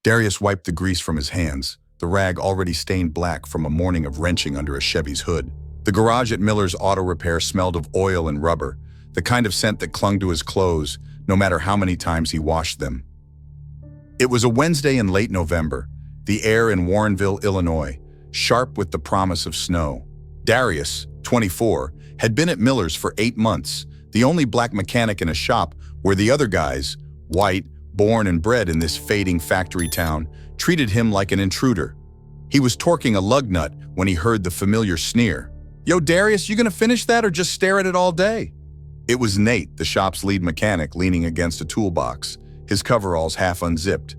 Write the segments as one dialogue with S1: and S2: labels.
S1: Darius wiped the grease from his hands, the rag already stained black from a morning of wrenching under a Chevy's hood. The garage at Miller's Auto Repair smelled of oil and rubber, the kind of scent that clung to his clothes, no matter how many times he washed them. It was a Wednesday in late November, the air in Warrenville, Illinois, sharp with the promise of snow. Darius, 24, had been at Miller's for 8 months, the only black mechanic in a shop where the other guys, white, born and bred in this fading factory town, treated him like an intruder. He was torquing a lug nut when he heard the familiar sneer. "Yo, Darius, you gonna finish that or just stare at it all day?" It was Nate, the shop's lead mechanic, leaning against a toolbox, his coveralls half unzipped.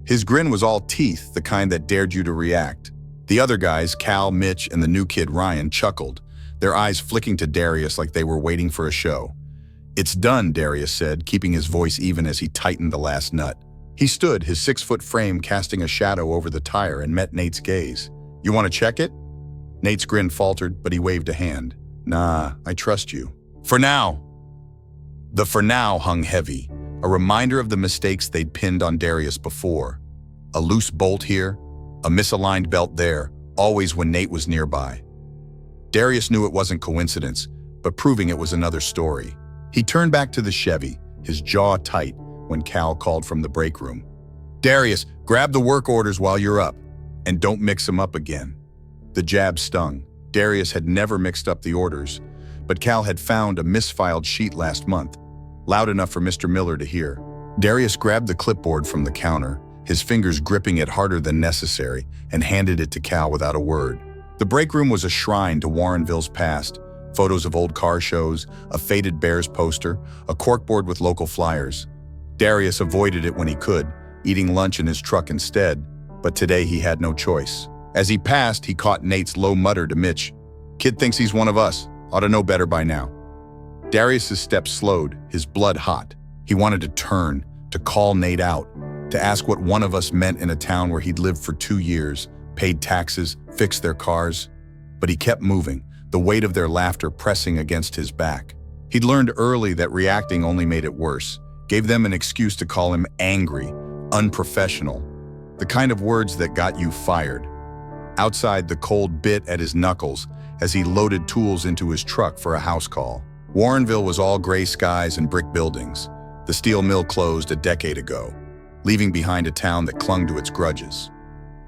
S1: His grin was all teeth, the kind that dared you to react. The other guys, Cal, Mitch, and the new kid Ryan, chuckled, their eyes flicking to Darius like they were waiting for a show. "It's done," Darius said, keeping his voice even as he tightened the last nut. He stood, his 6-foot frame casting a shadow over the tire, and met Nate's gaze. "You want to check it?" Nate's grin faltered, but he waved a hand. "Nah, I trust you. For now." The "for now" hung heavy, a reminder of the mistakes they'd pinned on Darius before. A loose bolt here, a misaligned belt there, always when Nate was nearby. Darius knew it wasn't coincidence, but proving it was another story. He turned back to the Chevy, his jaw tight, when Cal called from the break room. "Darius, grab the work orders while you're up, and don't mix them up again." The jab stung. Darius had never mixed up the orders, but Cal had found a misfiled sheet last month, loud enough for Mr. Miller to hear. Darius grabbed the clipboard from the counter, his fingers gripping it harder than necessary, and handed it to Cal without a word. The break room was a shrine to Warrenville's past. Photos of old car shows, a faded Bears poster, a corkboard with local flyers. Darius avoided it when he could, eating lunch in his truck instead, but today he had no choice. As he passed, he caught Nate's low mutter to Mitch. "Kid thinks he's one of us. Ought to know better by now." Darius's steps slowed, his blood hot. He wanted to turn, to call Nate out, to ask what one of us meant in a town where he'd lived for 2 years, paid taxes, fixed their cars. But he kept moving, the weight of their laughter pressing against his back. He'd learned early that reacting only made it worse, gave them an excuse to call him angry, unprofessional, the kind of words that got you fired. Outside, the cold bit at his knuckles as he loaded tools into his truck for a house call. Warrenville was all gray skies and brick buildings. The steel mill closed a decade ago, leaving behind a town that clung to its grudges.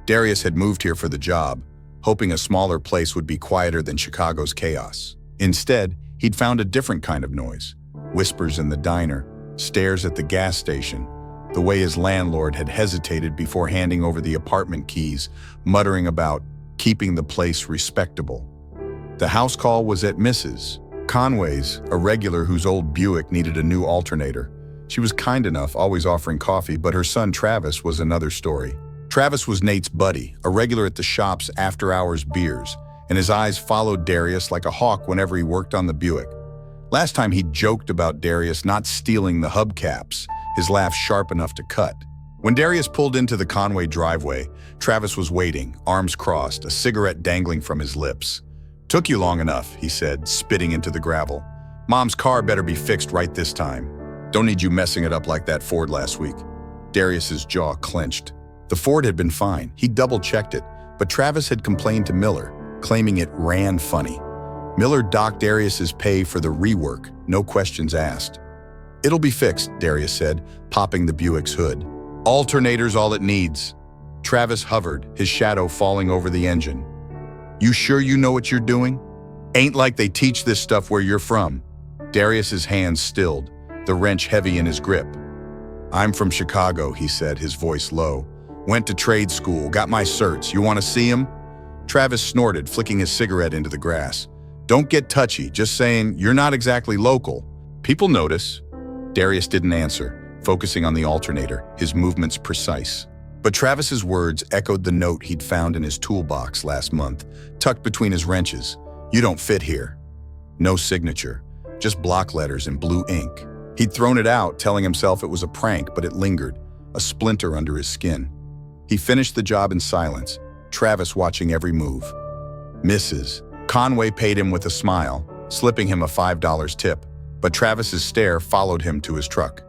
S1: Darius had moved here for the job, hoping a smaller place would be quieter than Chicago's chaos. Instead, he'd found a different kind of noise. Whispers in the diner, stares at the gas station, the way his landlord had hesitated before handing over the apartment keys, muttering about keeping the place respectable. The house call was at Mrs. Conway's, a regular whose old Buick needed a new alternator. She was kind enough, always offering coffee, but her son Travis was another story. Travis was Nate's buddy, a regular at the shop's after-hours beers, and his eyes followed Darius like a hawk whenever he worked on the Buick. Last time he joked about Darius not stealing the hubcaps, his laugh sharp enough to cut. When Darius pulled into the Conway driveway, Travis was waiting, arms crossed, a cigarette dangling from his lips. "Took you long enough," he said, spitting into the gravel. "Mom's car better be fixed right this time. Don't need you messing it up like that Ford last week." Darius's jaw clenched. The Ford had been fine. He double-checked it, but Travis had complained to Miller, claiming it ran funny. Miller docked Darius's pay for the rework, no questions asked. "It'll be fixed," Darius said, popping the Buick's hood. "Alternator's all it needs." Travis hovered, his shadow falling over the engine. "You sure you know what you're doing? Ain't like they teach this stuff where you're from." Darius's hands stilled, the wrench heavy in his grip. "I'm from Chicago," he said, his voice low. "Went to trade school, got my certs. You want to see 'em?" Travis snorted, flicking his cigarette into the grass. "Don't get touchy, just saying you're not exactly local. People notice." Darius didn't answer, focusing on the alternator, his movements precise. But Travis's words echoed the note he'd found in his toolbox last month, tucked between his wrenches. "You don't fit here." No signature, just block letters in blue ink. He'd thrown it out, telling himself it was a prank, but it lingered, a splinter under his skin. He finished the job in silence, Travis watching every move. Mrs. Conway paid him with a smile, slipping him a $5 tip, but Travis's stare followed him to his truck.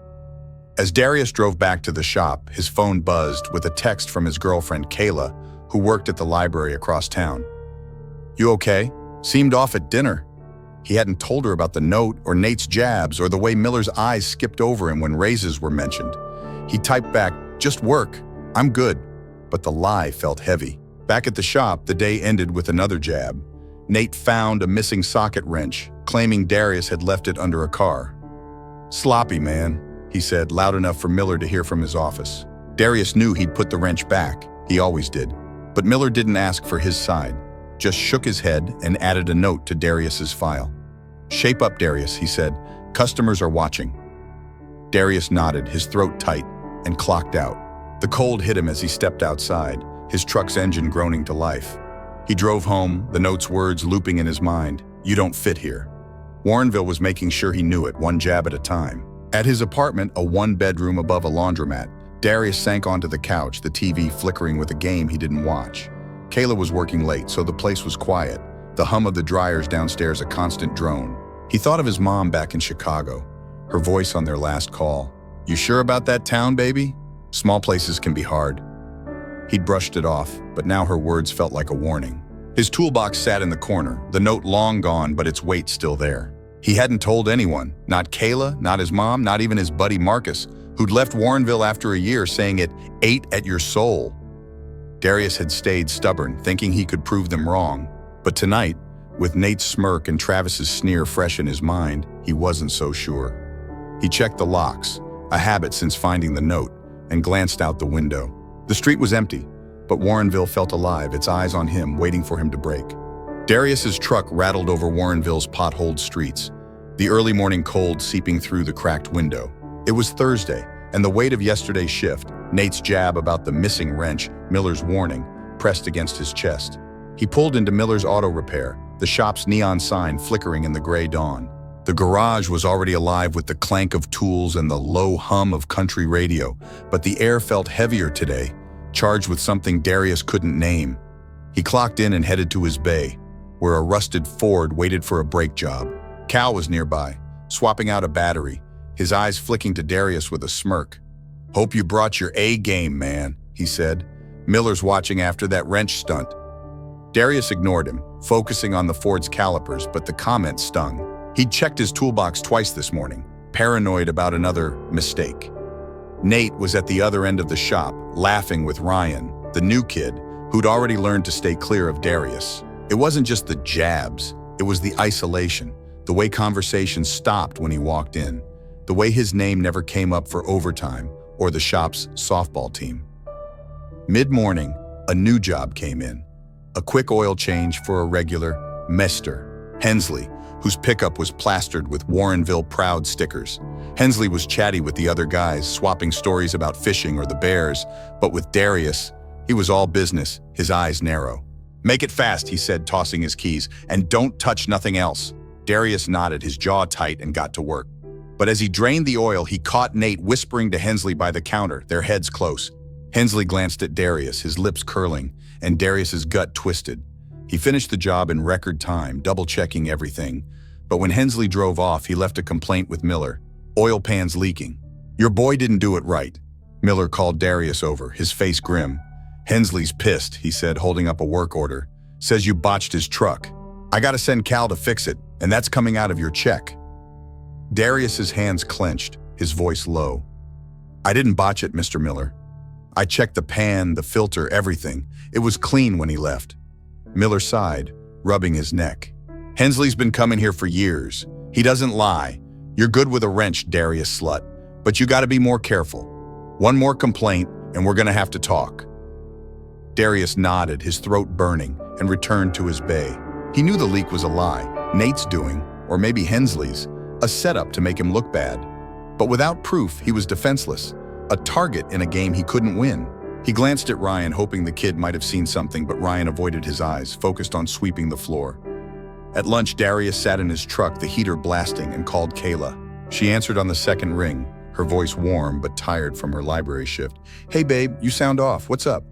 S1: As Darius drove back to the shop, his phone buzzed with a text from his girlfriend Kayla, who worked at the library across town. "You okay? Seemed off at dinner." He hadn't told her about the note or Nate's jabs or the way Miller's eyes skipped over him when raises were mentioned. He typed back, "Just work. I'm good." But the lie felt heavy. Back at the shop, the day ended with another jab. Nate found a missing socket wrench, claiming Darius had left it under a car. "Sloppy, man," he said, loud enough for Miller to hear from his office. Darius knew he'd put the wrench back. He always did. But Miller didn't ask for his side, just shook his head and added a note to Darius's file. "Shape up, Darius," he said. "Customers are watching." Darius nodded, his throat tight, and clocked out. The cold hit him as he stepped outside, his truck's engine groaning to life. He drove home, the note's words looping in his mind. "You don't fit here." Warrenville was making sure he knew it, one jab at a time. At his apartment, a one-bedroom above a laundromat, Darius sank onto the couch, the TV flickering with a game he didn't watch. Kayla was working late, so the place was quiet, the hum of the dryers downstairs a constant drone. He thought of his mom back in Chicago, her voice on their last call. "You sure about that town, baby? Small places can be hard." He'd brushed it off, but now her words felt like a warning. His toolbox sat in the corner, the note long gone, but its weight still there. He hadn't told anyone, not Kayla, not his mom, not even his buddy Marcus, who'd left Warrenville after a year saying it ate at your soul. Darius had stayed stubborn, thinking he could prove them wrong. But tonight, with Nate's smirk and Travis's sneer fresh in his mind, he wasn't so sure. He checked the locks, a habit since finding the note, and glanced out the window. The street was empty, but Warrenville felt alive, its eyes on him, waiting for him to break. Darius's truck rattled over Warrenville's potholed streets, the early morning cold seeping through the cracked window. It was Thursday, and the weight of yesterday's shift, Nate's jab about the missing wrench, Miller's warning, pressed against his chest. He pulled into Miller's auto repair, the shop's neon sign flickering in the gray dawn. The garage was already alive with the clank of tools and the low hum of country radio, but the air felt heavier today, charged with something Darius couldn't name. He clocked in and headed to his bay, where a rusted Ford waited for a brake job. Cal was nearby, swapping out a battery, his eyes flicking to Darius with a smirk. "Hope you brought your A game, man," he said. "Miller's watching after that wrench stunt." Darius ignored him, focusing on the Ford's calipers, but the comment stung. He'd checked his toolbox twice this morning, paranoid about another mistake. Nate was at the other end of the shop, laughing with Ryan, the new kid, who'd already learned to stay clear of Darius. It wasn't just the jabs, it was the isolation, the way conversations stopped when he walked in, the way his name never came up for overtime or the shop's softball team. Mid-morning, a new job came in, a quick oil change for a regular Mester Hensley, whose pickup was plastered with Warrenville Proud stickers. Hensley was chatty with the other guys, swapping stories about fishing or the Bears, but with Darius, he was all business, his eyes narrow. "Make it fast," he said, tossing his keys, "and don't touch nothing else." Darius nodded, his jaw tight, and got to work. But as he drained the oil, he caught Nate whispering to Hensley by the counter, their heads close. Hensley glanced at Darius, his lips curling, and Darius's gut twisted. He finished the job in record time, double-checking everything. But when Hensley drove off, he left a complaint with Miller. "Oil pan's leaking." "Your boy didn't do it right." Miller called Darius over, his face grim. "Hensley's pissed," he said, holding up a work order. "Says you botched his truck. I gotta send Cal to fix it, and that's coming out of your check." Darius's hands clenched, his voice low. "I didn't botch it, Mr. Miller. I checked the pan, the filter, everything. It was clean when he left." Miller sighed, rubbing his neck. "Hensley's been coming here for years. He doesn't lie. You're good with a wrench, Darius slut, but you gotta be more careful. One more complaint, and we're gonna have to talk." Darius nodded, his throat burning, and returned to his bay. He knew the leak was a lie, Nate's doing, or maybe Hensley's, a setup to make him look bad. But without proof, he was defenseless, a target in a game he couldn't win. He glanced at Ryan, hoping the kid might have seen something, but Ryan avoided his eyes, focused on sweeping the floor. At lunch, Darius sat in his truck, the heater blasting, and called Kayla. She answered on the second ring, her voice warm but tired from her library shift. "Hey babe, you sound off. What's up?"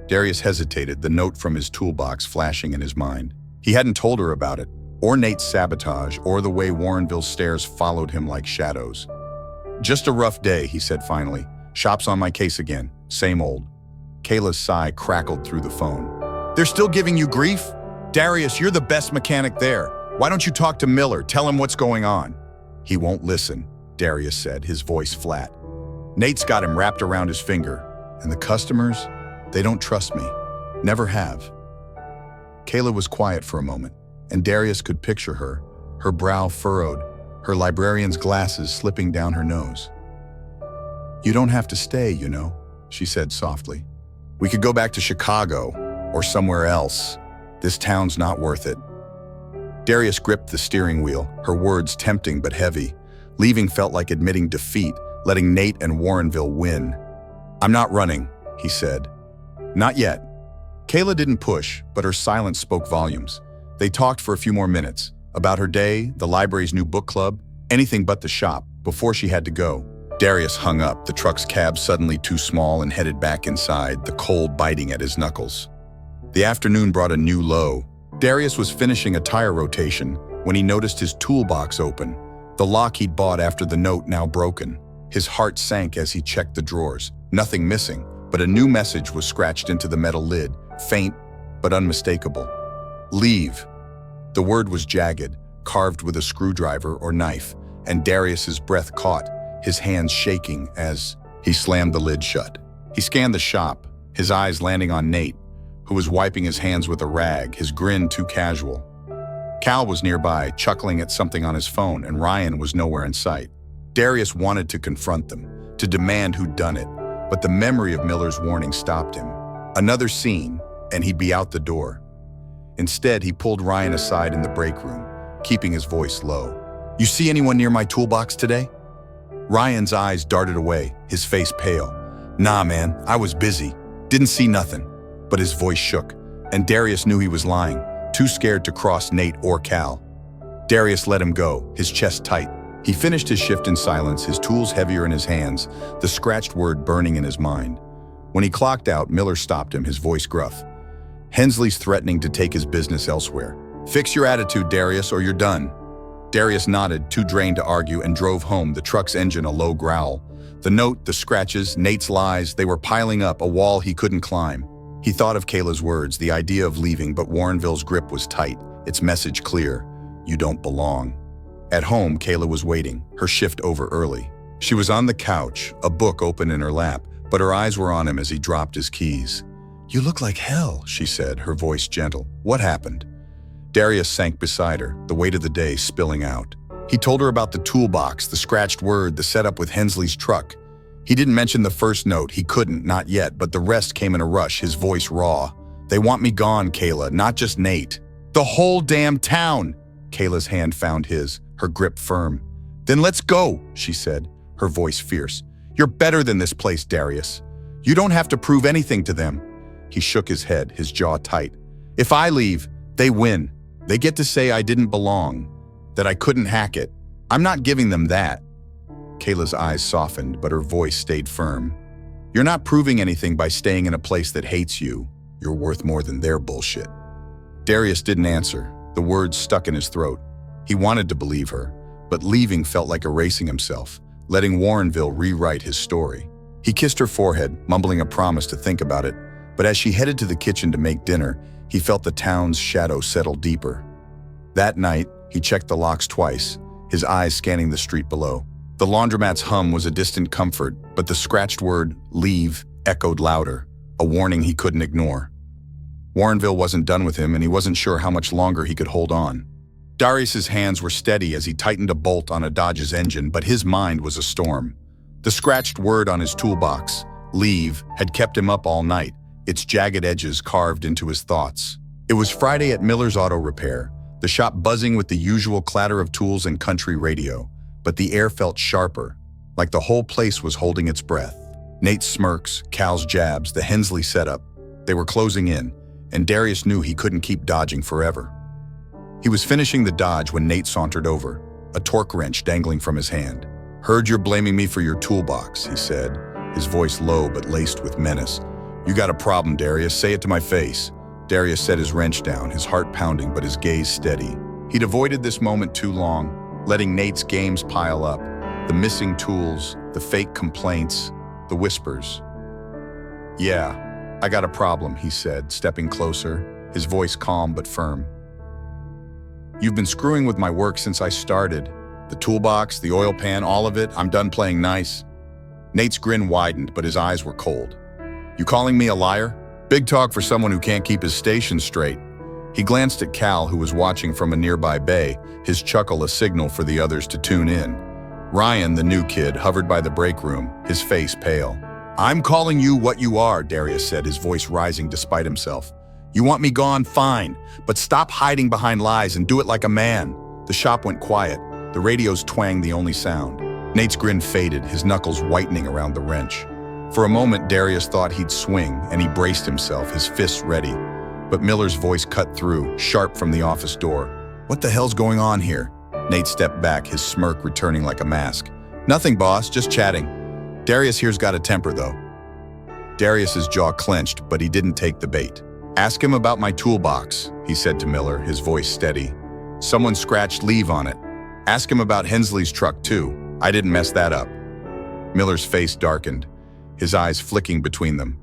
S1: Darius hesitated, the note from his toolbox flashing in his mind. He hadn't told her about it, or Nate's sabotage, or the way Warrenville's stares followed him like shadows. Just a rough day, he said finally. Shop's on my case again. Same old. Kayla's sigh crackled through the phone. They're still giving you grief? Darius, you're the best mechanic there. Why don't you talk to Miller? Tell him what's going on. He won't listen, Darius said, his voice flat. Nate's got him wrapped around his finger. And the customers? They don't trust me. Never have. Kayla was quiet for a moment, and Darius could picture her brow furrowed, her librarian's glasses slipping down her nose. You don't have to stay, you know, she said softly. We could go back to Chicago or somewhere else. This town's not worth it. Darius gripped the steering wheel, her words tempting but heavy. Leaving felt like admitting defeat, letting Nate and Warrenville win. I'm not running, he said. Not yet. Kayla didn't push, but her silence spoke volumes. They talked for a few more minutes, about her day, the library's new book club, anything but the shop, before she had to go. Darius hung up, the truck's cab suddenly too small, and headed back inside, the cold biting at his knuckles. The afternoon brought a new low. Darius was finishing a tire rotation when he noticed his toolbox open, the lock he'd bought after the note now broken. His heart sank as he checked the drawers. Nothing missing, but a new message was scratched into the metal lid, faint but unmistakable. Leave. The word was jagged, carved with a screwdriver or knife, and Darius's breath caught, his hands shaking as he slammed the lid shut. He scanned the shop, his eyes landing on Nate, who was wiping his hands with a rag, his grin too casual. Cal was nearby, chuckling at something on his phone, and Ryan was nowhere in sight. Darius wanted to confront them, to demand who'd done it, but the memory of Miller's warning stopped him. Another scene, and he'd be out the door. Instead, he pulled Ryan aside in the break room, keeping his voice low. You see anyone near my toolbox today? Ryan's eyes darted away, his face pale. Nah, man, I was busy. Didn't see nothing. But his voice shook, and Darius knew he was lying, too scared to cross Nate or Cal. Darius let him go, his chest tight. He finished his shift in silence, his tools heavier in his hands, the scratched word burning in his mind. When he clocked out, Miller stopped him, his voice gruff. Hensley's threatening to take his business elsewhere. Fix your attitude, Darius, or you're done. Darius nodded, too drained to argue, and drove home, the truck's engine a low growl. The note, the scratches, Nate's lies, they were piling up, a wall he couldn't climb. He thought of Kayla's words, the idea of leaving, but Warrenville's grip was tight, its message clear. You don't belong. At home, Kayla was waiting, her shift over early. She was on the couch, a book open in her lap, but her eyes were on him as he dropped his keys. You look like hell, she said, her voice gentle. What happened? Darius sank beside her, the weight of the day spilling out. He told her about the toolbox, the scratched word, the setup with Hensley's truck. He didn't mention the first note, he couldn't, not yet, but the rest came in a rush, his voice raw. They want me gone, Kayla, not just Nate. The whole damn town! Kayla's hand found his, her grip firm. Then let's go, she said, her voice fierce. You're better than this place, Darius. You don't have to prove anything to them. He shook his head, his jaw tight. If I leave, they win. They get to say I didn't belong, that I couldn't hack it. I'm not giving them that. Kayla's eyes softened, but her voice stayed firm. You're not proving anything by staying in a place that hates you. You're worth more than their bullshit. Darius didn't answer. The words stuck in his throat. He wanted to believe her, but leaving felt like erasing himself, letting Warrenville rewrite his story. He kissed her forehead, mumbling a promise to think about it, but as she headed to the kitchen to make dinner, he felt the town's shadow settle deeper. That night, he checked the locks twice, his eyes scanning the street below. The laundromat's hum was a distant comfort, but the scratched word, leave, echoed louder, a warning he couldn't ignore. Warrenville wasn't done with him, and he wasn't sure how much longer he could hold on. Darius's hands were steady as he tightened a bolt on a Dodge's engine, but his mind was a storm. The scratched word on his toolbox, leave, had kept him up all night, its jagged edges carved into his thoughts. It was Friday at Miller's Auto Repair, the shop buzzing with the usual clatter of tools and country radio, but the air felt sharper, like the whole place was holding its breath. Nate's smirks, Cal's jabs, the Hensley setup, they were closing in, and Darius knew he couldn't keep dodging forever. He was finishing the dodge when Nate sauntered over, a torque wrench dangling from his hand. Heard you're blaming me for your toolbox, he said, his voice low but laced with menace. You got a problem, Darius, say it to my face. Darius set his wrench down, his heart pounding but his gaze steady. He'd avoided this moment too long, letting Nate's games pile up. The missing tools, the fake complaints, the whispers. "Yeah, I got a problem," he said, stepping closer, his voice calm but firm. "You've been screwing with my work since I started. The toolbox, the oil pan, all of it. I'm done playing nice." Nate's grin widened, but his eyes were cold. "You calling me a liar? Big talk for someone who can't keep his station straight." He glanced at Cal, who was watching from a nearby bay, his chuckle a signal for the others to tune in. Ryan, the new kid, hovered by the break room, his face pale. "I'm calling you what you are," Darius said, his voice rising despite himself. "You want me gone? Fine. But stop hiding behind lies and do it like a man." The shop went quiet. The radio's twanged the only sound. Nate's grin faded, his knuckles whitening around the wrench. For a moment, Darius thought he'd swing, and he braced himself, his fists ready. But Miller's voice cut through, sharp from the office door. "What the hell's going on here?" Nate stepped back, his smirk returning like a mask. "Nothing, boss, just chatting. Darius here's got a temper, though." Darius's jaw clenched, but he didn't take the bait. "Ask him about my toolbox," he said to Miller, his voice steady. "Someone scratched leave on it. Ask him about Hensley's truck, too. I didn't mess that up." Miller's face darkened, his eyes flicking between them.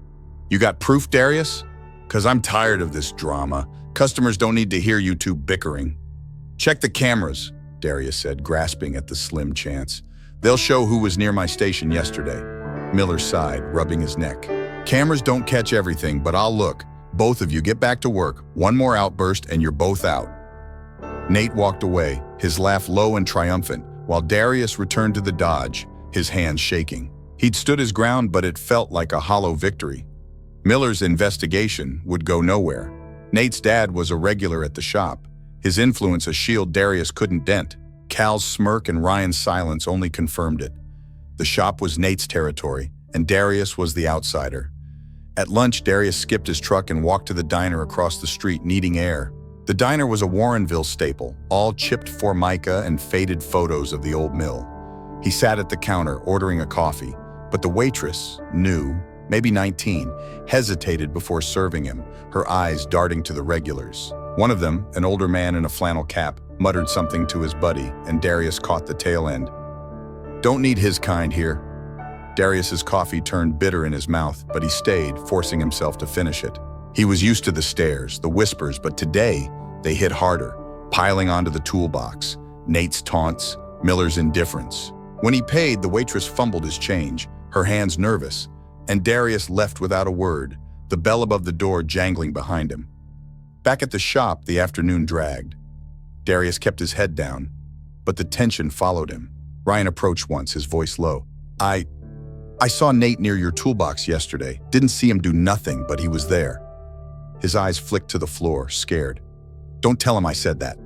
S1: "You got proof, Darius? 'Cause I'm tired of this drama. Customers don't need to hear you two bickering." "Check the cameras," Darius said, grasping at the slim chance. "They'll show who was near my station yesterday." Miller sighed, rubbing his neck. "Cameras don't catch everything, but I'll look. Both of you get back to work. One more outburst and you're both out." Nate walked away, his laugh low and triumphant, while Darius returned to the Dodge, his hands shaking. He'd stood his ground, but it felt like a hollow victory. Miller's investigation would go nowhere. Nate's dad was a regular at the shop, his influence a shield Darius couldn't dent. Cal's smirk and Ryan's silence only confirmed it. The shop was Nate's territory, and Darius was the outsider. At lunch, Darius skipped his truck and walked to the diner across the street, needing air. The diner was a Warrenville staple, all chipped formica and faded photos of the old mill. He sat at the counter, ordering a coffee, but the waitress, new, maybe 19, hesitated before serving him, her eyes darting to the regulars. One of them, an older man in a flannel cap, muttered something to his buddy, and Darius caught the tail end. "Don't need his kind here." Darius's coffee turned bitter in his mouth, but he stayed, forcing himself to finish it. He was used to the stares, the whispers, but today they hit harder, piling onto the toolbox. Nate's taunts, Miller's indifference. When he paid, the waitress fumbled his change, her hands nervous, and Darius left without a word, the bell above the door jangling behind him. Back at the shop, the afternoon dragged. Darius kept his head down, but the tension followed him. Ryan approached once, his voice low. I saw Nate near your toolbox yesterday. Didn't see him do nothing, but he was there." His eyes flicked to the floor, scared. "Don't tell him I said that."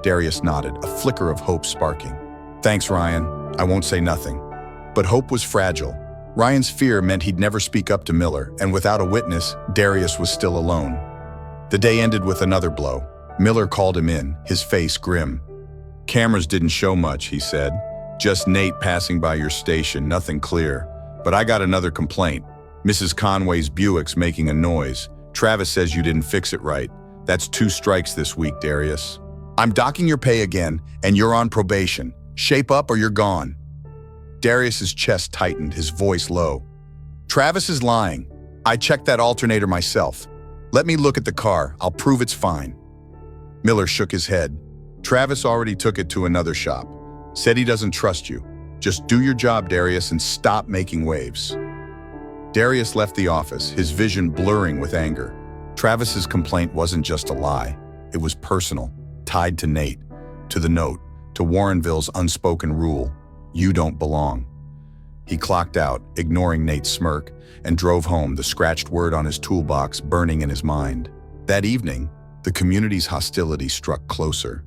S1: Darius nodded, a flicker of hope sparking. "Thanks, Ryan. I won't say nothing." But hope was fragile. Ryan's fear meant he'd never speak up to Miller, and without a witness, Darius was still alone. The day ended with another blow. Miller called him in, his face grim. "Cameras didn't show much," he said. "Just Nate passing by your station, nothing clear. But I got another complaint. Mrs. Conway's Buick's making a noise. Travis says you didn't fix it right. That's 2 strikes this week, Darius. I'm docking your pay again, and you're on probation. Shape up or you're gone." Darius's chest tightened, his voice low. "Travis is lying. I checked that alternator myself. Let me look at the car. I'll prove it's fine." Miller shook his head. "Travis already took it to another shop. Said he doesn't trust you. Just do your job, Darius, and stop making waves." Darius left the office, his vision blurring with anger. Travis's complaint wasn't just a lie. It was personal, tied to Nate, to the note, to Warrenville's unspoken rule. You don't belong. He clocked out, ignoring Nate's smirk, and drove home, the scratched word on his toolbox burning in his mind. That evening, the community's hostility struck closer.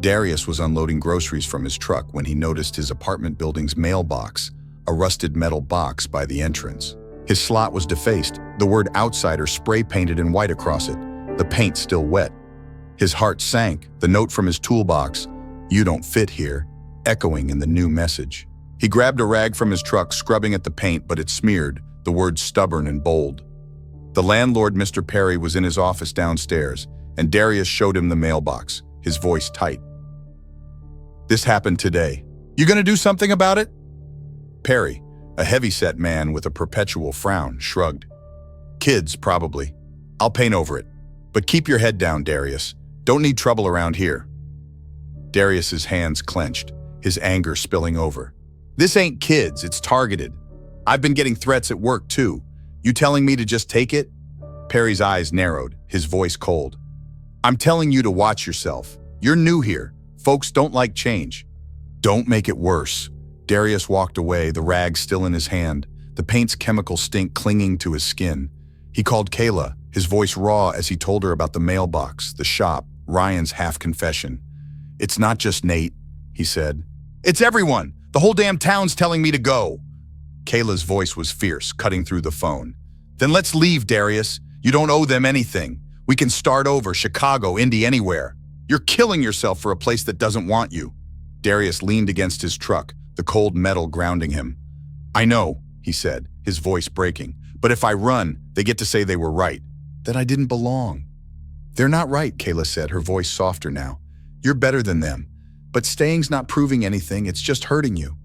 S1: Darius was unloading groceries from his truck when he noticed his apartment building's mailbox, a rusted metal box by the entrance. His slot was defaced, the word outsider spray-painted in white across it, the paint still wet. His heart sank, the note from his toolbox, "You don't fit here," echoing in the new message. He grabbed a rag from his truck, scrubbing at the paint, but it smeared, the words stubborn and bold. The landlord, Mr. Perry, was in his office downstairs, and Darius showed him the mailbox, his voice tight. "This happened today. You gonna do something about it? Perry, a heavy-set man with a perpetual frown, shrugged. Kids, probably. I'll paint over it. But keep your head down, Darius. Don't need trouble around here. Darius's hands clenched, his anger spilling over. This ain't kids, it's targeted. I've been getting threats at work too. You telling me to just take it? Perry's eyes narrowed, his voice cold. I'm telling you to watch yourself. You're new here. Folks don't like change. Don't make it worse. Darius walked away, the rag still in his hand, the paint's chemical stink clinging to his skin. He called Kayla, his voice raw as he told her about the mailbox, the shop, Ryan's half-confession. It's not just Nate, he said. It's everyone. The whole damn town's telling me to go. Kayla's voice was fierce, cutting through the phone. Then let's leave, Darius. You don't owe them anything. We can start over, Chicago, Indy, anywhere. You're killing yourself for a place that doesn't want you. Darius leaned against his truck, the cold metal grounding him. I know, he said, his voice breaking. But if I run, they get to say they were right, that I didn't belong. They're not right, Kayla said, her voice softer now. You're better than them. But staying's not proving anything, it's just hurting you.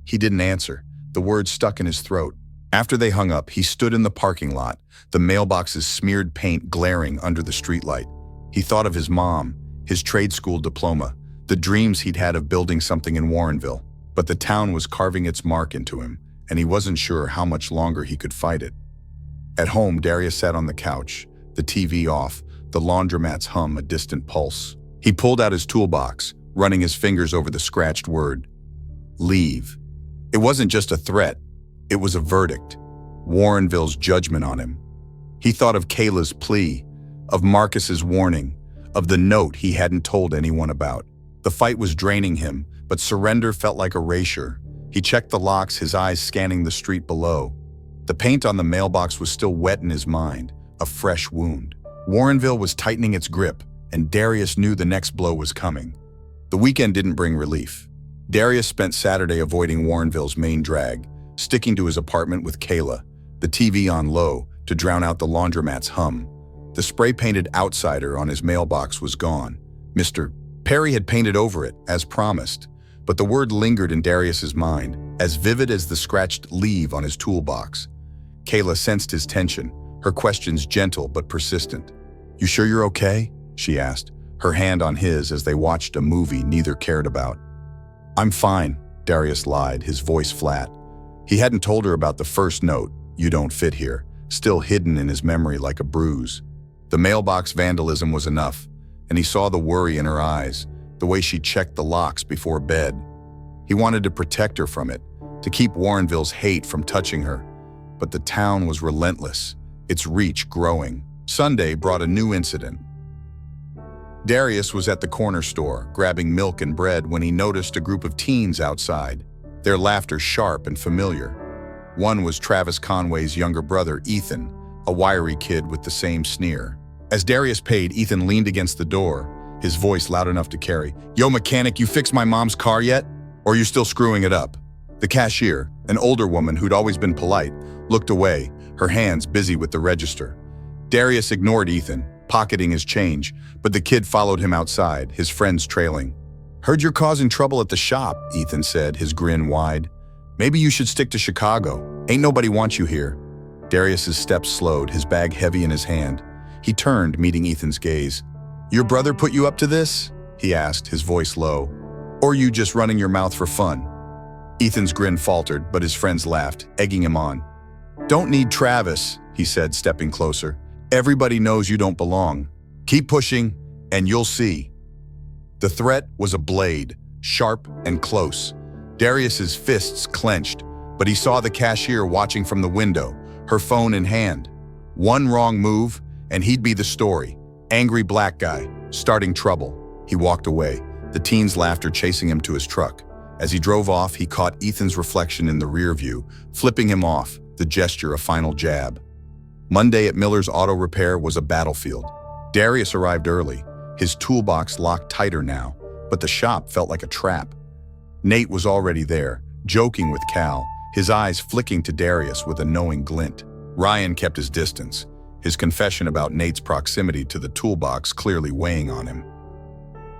S1: He didn't answer. The words stuck in his throat. After they hung up, he stood in the parking lot, the mailbox's smeared paint glaring under the streetlight. He thought of his mom, his trade school diploma, the dreams he'd had of building something in Warrenville. But the town was carving its mark into him, and he wasn't sure how much longer he could fight it. At home, Darius sat on the couch, the TV off, the laundromat's hum a distant pulse. He pulled out his toolbox, running his fingers over the scratched word. Leave. It wasn't just a threat. It was a verdict. Warrenville's judgment on him. He thought of Kayla's plea, of Marcus's warning, of the note he hadn't told anyone about. The fight was draining him, but surrender felt like erasure. He checked the locks, his eyes scanning the street below. The paint on the mailbox was still wet in his mind, a fresh wound. Warrenville was tightening its grip, and Darius knew the next blow was coming. The weekend didn't bring relief. Darius spent Saturday avoiding Warrenville's main drag, sticking to his apartment with Kayla, the TV on low to drown out the laundromat's hum. The spray-painted outsider on his mailbox was gone. Mr. Perry had painted over it, as promised, but the word lingered in Darius's mind, as vivid as the scratched leave on his toolbox. Kayla sensed his tension, her questions gentle but persistent. You sure you're okay? She asked, her hand on his as they watched a movie neither cared about. I'm fine, Darius lied, his voice flat. He hadn't told her about the first note, you don't fit here, still hidden in his memory like a bruise. The mailbox vandalism was enough, and he saw the worry in her eyes, the way she checked the locks before bed. He wanted to protect her from it, to keep Warrenville's hate from touching her. But the town was relentless, its reach growing. Sunday brought a new incident. Darius was at the corner store, grabbing milk and bread when he noticed a group of teens outside, their laughter sharp and familiar. One was Travis Conway's younger brother, Ethan, a wiry kid with the same sneer. As Darius paid, Ethan leaned against the door, his voice loud enough to carry. Yo, mechanic, you fixed my mom's car yet? Or are you still screwing it up? The cashier, an older woman who'd always been polite, looked away, her hands busy with the register. Darius ignored Ethan, pocketing his change, but the kid followed him outside, his friends trailing. Heard you're causing trouble at the shop, Ethan said, his grin wide. Maybe you should stick to Chicago. Ain't nobody wants you here. Darius's steps slowed, his bag heavy in his hand. He turned, meeting Ethan's gaze. Your brother put you up to this? He asked, his voice low. Or you just running your mouth for fun? Ethan's grin faltered, but his friends laughed, egging him on. Don't need Travis, he said, stepping closer. Everybody knows you don't belong. Keep pushing, and you'll see. The threat was a blade, sharp and close. Darius's fists clenched, but he saw the cashier watching from the window, her phone in hand. One wrong move, and he'd be the story. Angry black guy, starting trouble. He walked away, the teens' laughter chasing him to his truck. As he drove off, he caught Ethan's reflection in the rear view, flipping him off, the gesture a final jab. Monday at Miller's Auto Repair was a battlefield. Darius arrived early, his toolbox locked tighter now, but the shop felt like a trap. Nate was already there, joking with Cal, his eyes flicking to Darius with a knowing glint. Ryan kept his distance, his confession about Nate's proximity to the toolbox clearly weighing on him.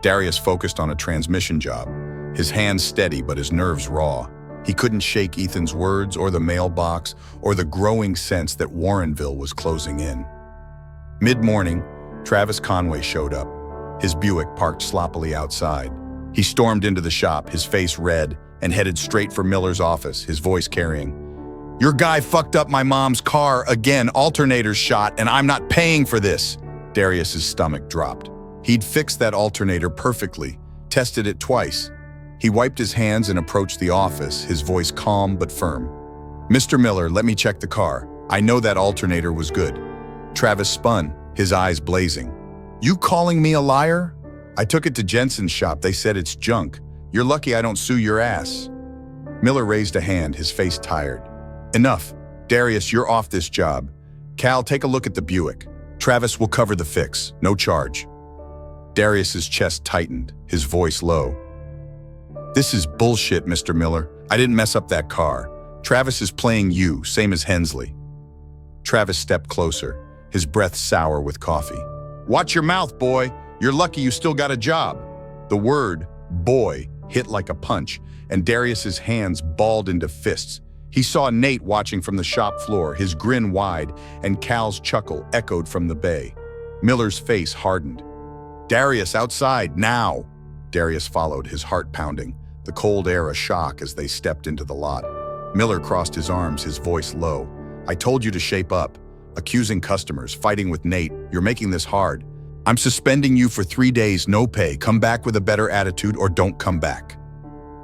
S1: Darius focused on a transmission job, his hands steady but his nerves raw. He couldn't shake Ethan's words or the mailbox or the growing sense that Warrenville was closing in. Mid-morning, Travis Conway showed up, his Buick parked sloppily outside. He stormed into the shop, his face red, and headed straight for Miller's office, his voice carrying, "Your guy fucked up my mom's car again, alternator's shot, and I'm not paying for this." Darius's stomach dropped. He'd fixed that alternator perfectly, tested it twice. He wiped his hands and approached the office, his voice calm but firm. "Mr. Miller, let me check the car. I know that alternator was good." Travis spun, his eyes blazing. "You calling me a liar? I took it to Jensen's shop. They said it's junk. You're lucky I don't sue your ass." Miller raised a hand, his face tired. "Enough. Darius, you're off this job. Cal, take a look at the Buick. Travis will cover the fix, no charge." Darius's chest tightened, his voice low. "This is bullshit, Mr. Miller. I didn't mess up that car. Travis is playing you, same as Hensley." Travis stepped closer, his breath sour with coffee. "Watch your mouth, boy. You're lucky you still got a job." The word, boy, hit like a punch, and Darius's hands balled into fists. He saw Nate watching from the shop floor, his grin wide, and Cal's chuckle echoed from the bay. Miller's face hardened. "Darius, outside, now!" Darius followed, his heart pounding, the cold air a shock as they stepped into the lot. Miller crossed his arms, his voice low. "I told you to shape up. Accusing customers, fighting with Nate, you're making this hard. I'm suspending you for 3 days, no pay. Come back with a better attitude or don't come back."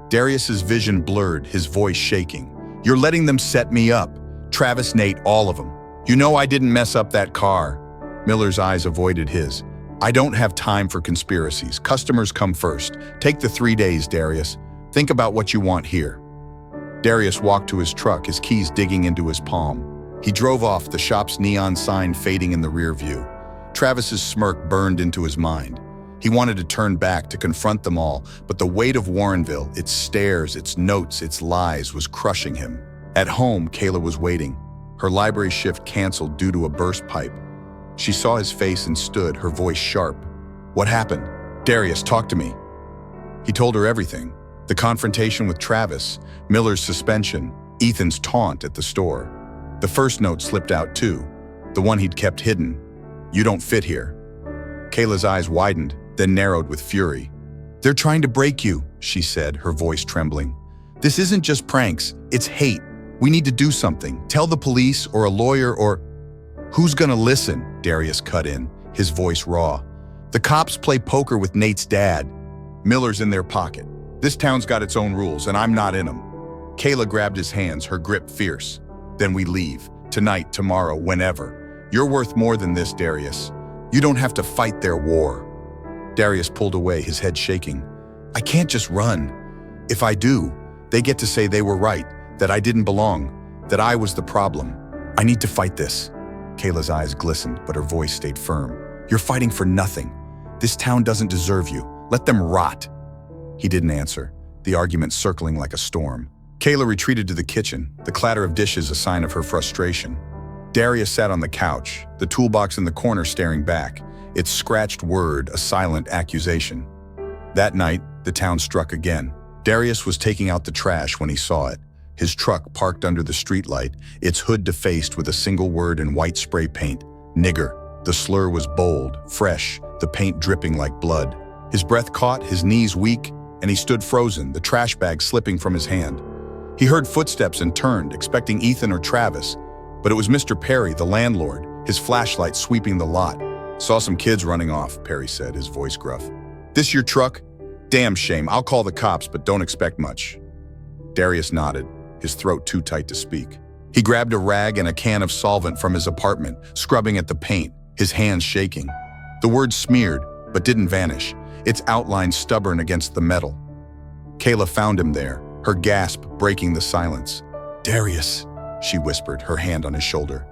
S1: Darius's vision blurred, his voice shaking. "You're letting them set me up. Travis, Nate, all of them. You know I didn't mess up that car." Miller's eyes avoided his. "I don't have time for conspiracies. Customers come first. Take the 3 days, Darius. Think about what you want here." Darius walked to his truck, his keys digging into his palm. He drove off, the shop's neon sign fading in the rear view. Travis's smirk burned into his mind. He wanted to turn back to confront them all, but the weight of Warrenville, its stares, its notes, its lies, was crushing him. At home, Kayla was waiting. Her library shift canceled due to a burst pipe. She saw his face and stood, her voice sharp. "What happened? Darius, talk to me." He told her everything. The confrontation with Travis, Miller's suspension, Ethan's taunt at the store. The first note slipped out too, the one he'd kept hidden. "You don't fit here." Kayla's eyes widened, then narrowed with fury. "They're trying to break you," she said, her voice trembling. "This isn't just pranks, it's hate. We need to do something. Tell the police or a lawyer or—" "Who's gonna listen?" Darius cut in, his voice raw. "The cops play poker with Nate's dad. Miller's in their pocket. This town's got its own rules, and I'm not in them." Kayla grabbed his hands, her grip fierce. "Then we leave. Tonight, tomorrow, whenever. You're worth more than this, Darius. You don't have to fight their war." Darius pulled away, his head shaking. "I can't just run. If I do, they get to say they were right, that I didn't belong, that I was the problem. I need to fight this." Kayla's eyes glistened, but her voice stayed firm. "You're fighting for nothing. This town doesn't deserve you. Let them rot." He didn't answer, the argument circling like a storm. Kayla retreated to the kitchen, the clatter of dishes a sign of her frustration. Darius sat on the couch, the toolbox in the corner staring back, its scratched word a silent accusation. That night, the town struck again. Darius was taking out the trash when he saw it, his truck parked under the streetlight, its hood defaced with a single word in white spray paint, "Nigger." The slur was bold, fresh, the paint dripping like blood. His breath caught, his knees weak, and he stood frozen, the trash bag slipping from his hand. He heard footsteps and turned, expecting Ethan or Travis, but it was Mr. Perry, the landlord, his flashlight sweeping the lot. "Saw some kids running off," Perry said, his voice gruff. "This your truck? Damn shame. I'll call the cops, but don't expect much." Darius nodded, his throat too tight to speak. He grabbed a rag and a can of solvent from his apartment, scrubbing at the paint, his hands shaking. The word smeared, but didn't vanish, its outline stubborn against the metal. Kayla found him there, her gasp breaking the silence. "Darius," she whispered, her hand on his shoulder.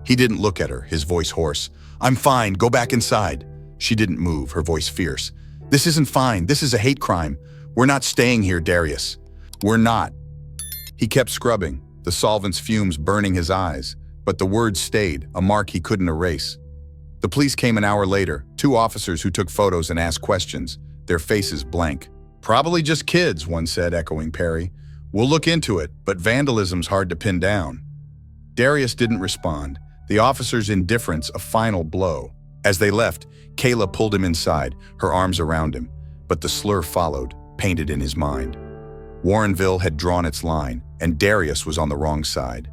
S1: He didn't look at her, his voice hoarse. "I'm fine, go back inside." She didn't move, her voice fierce. "This isn't fine, this is a hate crime. We're not staying here, Darius. We're not." He kept scrubbing, the solvent's fumes burning his eyes, but the words stayed, a mark he couldn't erase. The police came an hour later, 2 officers who took photos and asked questions, their faces blank. Probably just kids, one said, echoing Perry. We'll look into it, but vandalism's hard to pin down. Darius didn't respond, the officer's indifference a final blow. As they left, Kayla pulled him inside, her arms around him, but the slur followed, painted in his mind. Warrenville had drawn its line, and Darius was on the wrong side.